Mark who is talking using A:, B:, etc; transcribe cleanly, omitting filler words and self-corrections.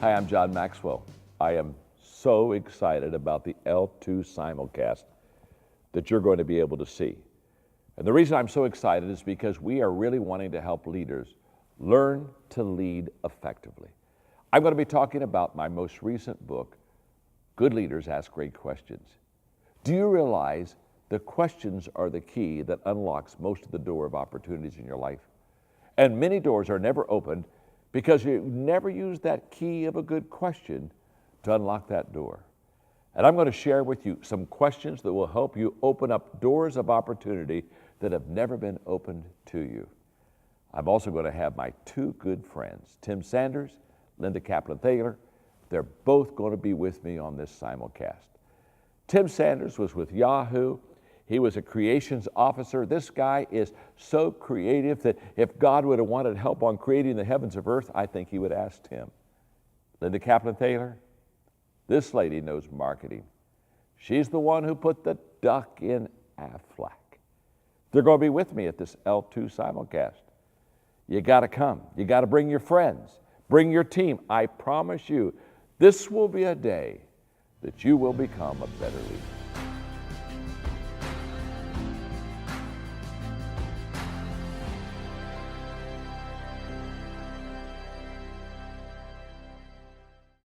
A: Hi, I'm John Maxwell. I am so excited about the L2 simulcast that you're going to be able to see. And the reason I'm so excited is because we are really wanting to help leaders learn to lead effectively. I'm going to be talking about my most recent book, Good Leaders Ask Great Questions. Do you realize the questions are the key that unlocks most of the door of opportunities in your life? And many doors are never opened because you never use that key of a good question to unlock that door. And I'm going to share with you some questions that will help you open up doors of opportunity that have never been opened to you. I'm also going to have my two good friends, Tim Sanders, Linda Kaplan-Thaler. They're both going to be with me on this simulcast. Tim Sanders was with Yahoo. He was a creations officer. This guy is so creative that if God would have wanted help on creating the heavens of earth, I think he would ask Tim. Linda Kaplan-Thaler, this lady knows marketing. She's the one who put the duck in Aflac. They're going to be with me at this L2 simulcast. You got to come. You got to bring your friends. Bring your team. I promise you, this will be a day that you will become a better leader.